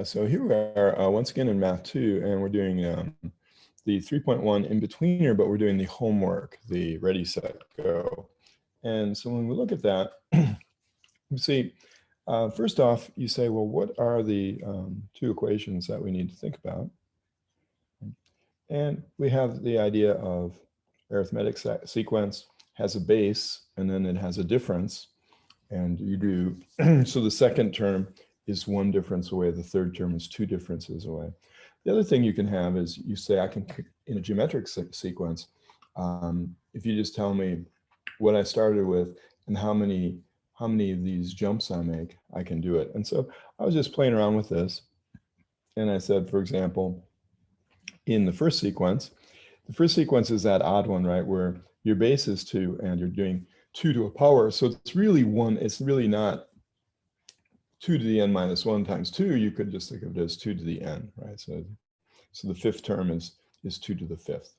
So here we are once again in Math 2, and we're doing the 3.1 in-betweener, but we're doing the homework, the ready, set, go. And so when we look at that, you see, first off, you say, well, what are the two equations that we need to think about? And we have the idea of arithmetic sequence has a base, and then it has a difference. And you do, so the second term is one difference away, the third term is two differences away. The other thing you can have is you say, I can, in a geometric sequence, if you just tell me what I started with and how many of these jumps I make, I can do it. And so I was just playing around with this. And I said, for example, in the first sequence is that odd one, right? Where your base is 2 and you're doing 2 to a power. So it's really it's really not 2 to the n minus 1 times 2. You could just think of it as 2 to the n, right? So the fifth term is 2 to the fifth.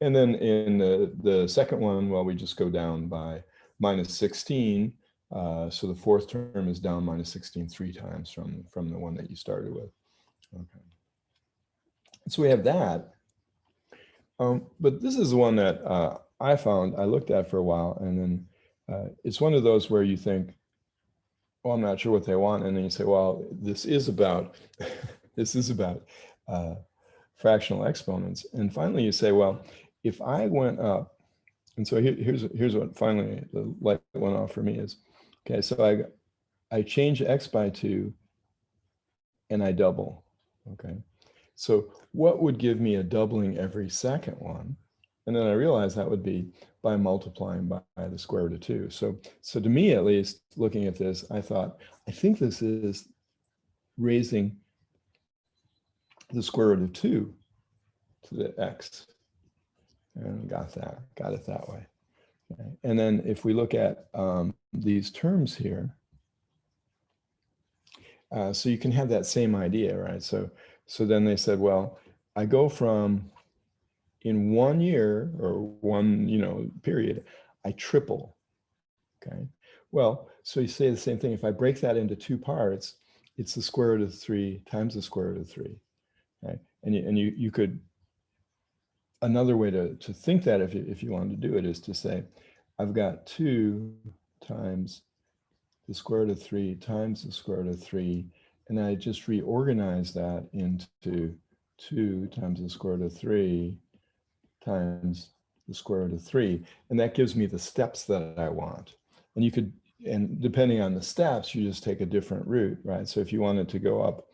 And then in the second one, well, we just go down by minus 16. So the fourth term is down minus 16 3 times from the one that you started with. Okay. So we have that. But this is the one that I found, I looked at for a while, and then it's one of those where you think, well, I'm not sure what they want. And then you say, well, this is about, fractional exponents. And finally you say, well, if I went up, and so here's what finally the light went off for me is, okay, so I change x by 2 and I double, okay? So what would give me a doubling every second one? And then I realized that would be by multiplying by the square root of 2. So to me, at least, looking at this, I thought, I think this is raising the square root of 2 to the x. And got it that way. Okay. And then if we look at these terms here, so you can have that same idea, right? So then they said, well, I go from, in 1 year or one period, I triple. Okay. Well, so you say the same thing. If I break that into 2 parts, it's the square root of 3 times the square root of 3. Right? And you could, another way to think that if you wanted to do it is to say, I've got 2 times the square root of 3 times the square root of 3, and I just reorganize that into 2 times the square root of 3 times the square root of 3, and that gives me the steps that I want. And you could, and depending on the steps, you just take a different route, right? So if you wanted to go up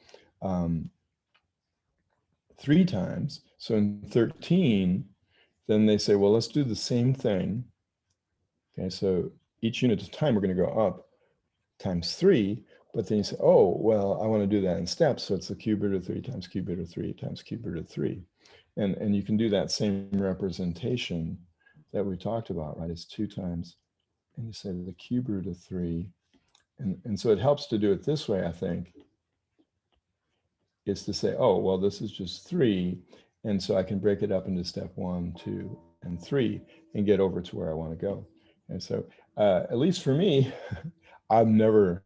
3 times, so in 13, then they say, well, let's do the same thing. Okay, so each unit of time, we're going to go up times 3, but then you say, oh, well, I want to do that in steps, so it's the cube root of 3 times cube root of 3 times cube root of 3. And you can do that same representation that we talked about, right? It's 2 times, and you say the cube root of 3. And so it helps to do it this way, I think, is to say, oh, well, this is just 3. And so I can break it up into step 1, 2, and 3 and get over to where I want to go. And so at least for me, I've never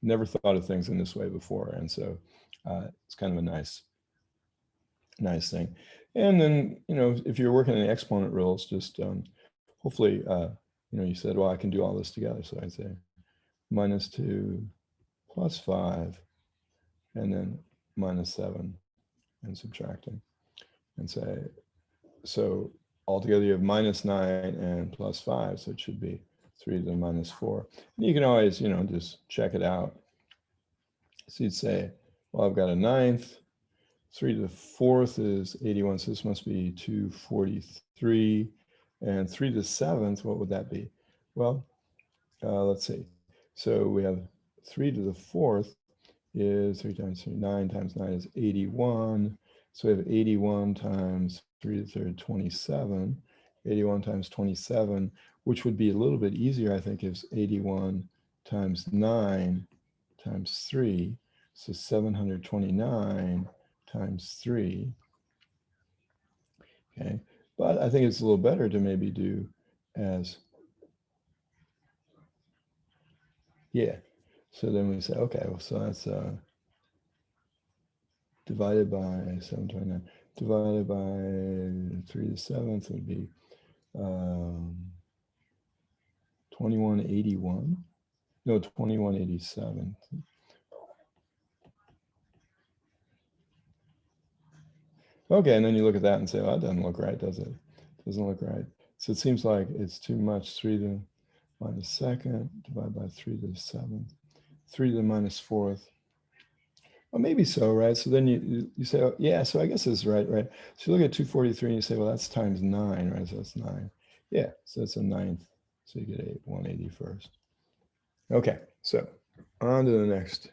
thought of things in this way before. And so it's kind of a nice thing. And then, if you're working in the exponent rules, just hopefully, you said, well, I can do all this together. So I'd say minus 2 plus 5, and then minus 7 and subtracting. And say, so altogether you have minus 9 and plus 5. So it should be 3 to the minus 4. And you can always, just check it out. So you'd say, well, I've got a 9th. 3 to the 4th is 81, so this must be 243. And 3 to the 7th, what would that be? Well, let's see. So we have 3 to the 4th is 3 times 3, 9 times 9 is 81. So we have 81 times 3 to the 3rd, 27. 81 times 27, which would be a little bit easier, I think, is 81 times 9 times 3. So 729 times 3. Okay, but I think it's a little better to maybe do as, yeah. So then we say, okay, well, so that's divided by 729, divided by 3 to the 7th would be 2181. No, 2187. Okay, and then you look at that and say, well, that doesn't look right, does it? Doesn't look right. So it seems like it's too much. 3 to the minus second divided by 3 to the 7th, 3 to the minus 4th. Well, maybe so, right? So then you say, oh, yeah, so I guess it's right? So you look at 243 and you say, well, that's times 9, right? So that's 9. Yeah, so it's a 9th. So you get 181 first. Okay, so on to the next